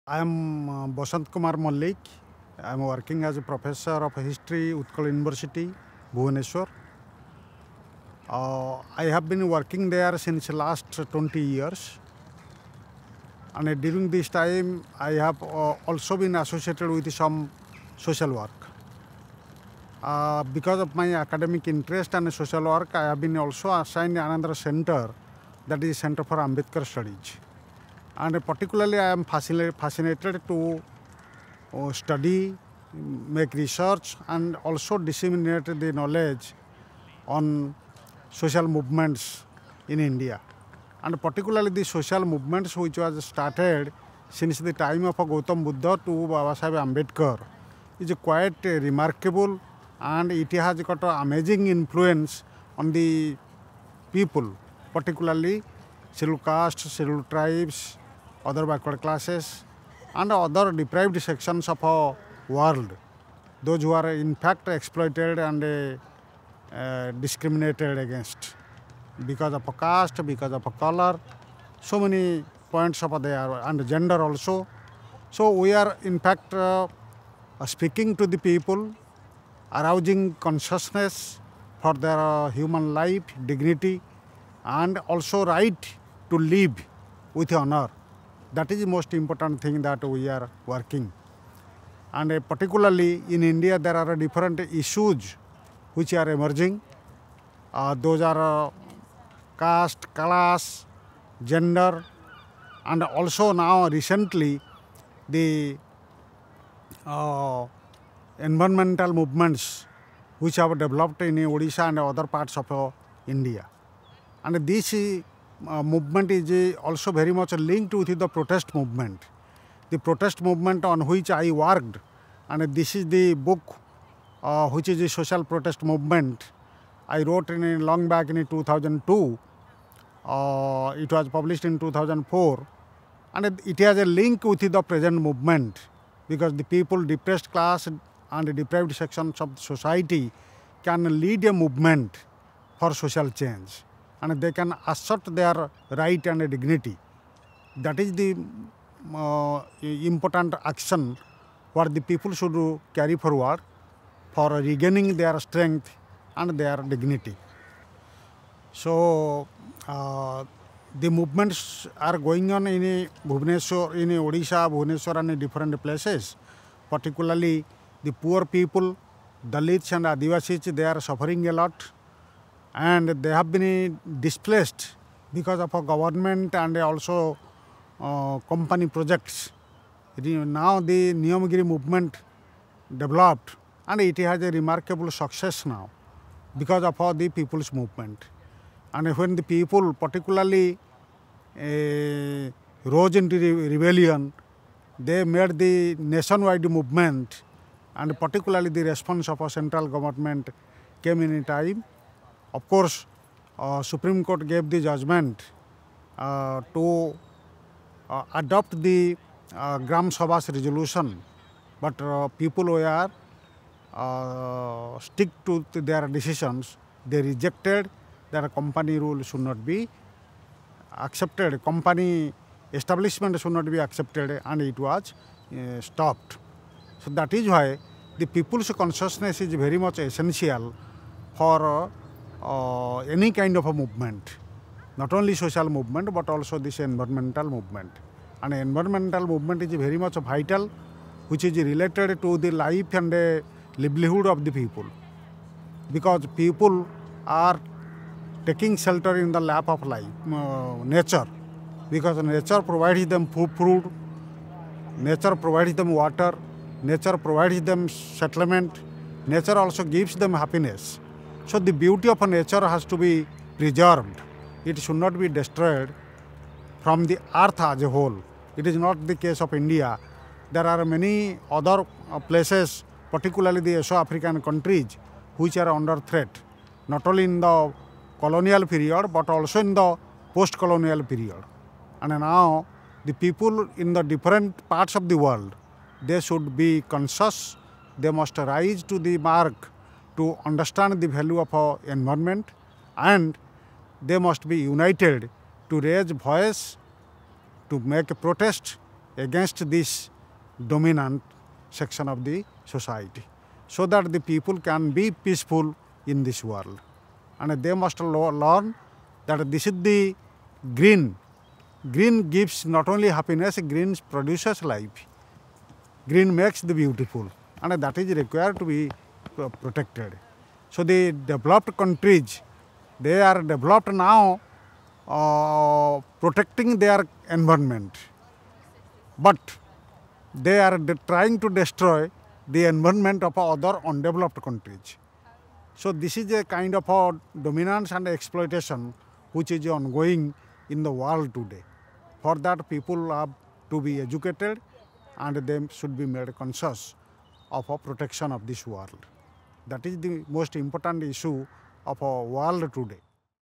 I am Kumar Malik. I am working as a professor of history Utkal University, Bhubaneswar. I have been working there since last 20 years. And during this time, I have also been associated with some social work. Because of my academic interest and social work, I have been also assigned another center, that is Center for Ambedkar Studies. And particularly, I am fascinated to study, make research, and also disseminate the knowledge on social movements in India. And particularly the social movements which was started since the time of Gautam Buddha to Babasaheb Ambedkar is quite remarkable, and it has got an amazing influence on the people, particularly scheduled castes, scheduled tribes, other backward classes, and other deprived sections of our world, those who are in fact exploited and discriminated against because of a caste, because of a color, so many points of there, and gender also. So we are in fact speaking to the people, arousing consciousness for their human life, dignity, and also right to live with honor. That is the most important thing that we are working. And particularly in India, there are different issues which are emerging. Those are caste, class, gender, and also now recently the environmental movements which have developed in Odisha and other parts of India. And this movement is also very much linked with the protest movement. The protest movement on which I worked, and this is the book which is the social protest movement. I wrote in long back in 2002. It was published in 2004, and it has a link with the present movement because the people, depressed class and deprived sections of society can lead a movement for social change, and they can assert their right and dignity. That is the important action what the people should carry forward for regaining their strength and their dignity. So the movements are going on in Bhubaneswar, in Odisha, Bhubaneswar, and in different places. Particularly the poor people, Dalits and Adivasis, they are suffering a lot, and they have been displaced because of a government and also company projects. Now the Niyamagiri movement developed, and it has a remarkable success now because of all the people's movement. And when the people particularly rose into the rebellion, they made the nationwide movement, and particularly the response of a central government came in time. Of course, Supreme Court gave the judgment to adopt the Gram Sabha's resolution, but people were stick to their decisions. They rejected that company rule should not be accepted, company establishment should not be accepted, and it was stopped. So that is why the people's consciousness is very much essential for any kind of a movement, not only social movement but also this environmental movement. And environmental movement is very much vital, which is related to the life and livelihood of the people, because people are taking shelter in the lap of life, nature, because nature provides them food, nature provides them water, nature provides them settlement, nature also gives them happiness. So the beauty of nature has to be preserved. It should not be destroyed from the earth as a whole. It is not the case of India. There are many other places, particularly the Asia-African countries, which are under threat, not only in the colonial period but also in the post-colonial period. And now the people in the different parts of the world, they should be conscious. They must rise to the mark to understand the value of our environment, and they must be united to raise voice, to make a protest against this dominant section of the society, so that the people can be peaceful in this world. And they must learn that this is the green. Green gives not only happiness, green produces life. Green makes the beautiful, and that is required to be protected. So the developed countries, they are developed now protecting their environment, but they are trying to destroy the environment of other undeveloped countries. So this is a kind of a dominance and exploitation which is ongoing in the world today. For that, people have to be educated and they should be made conscious of a protection of this world. That is the most important issue of our world today.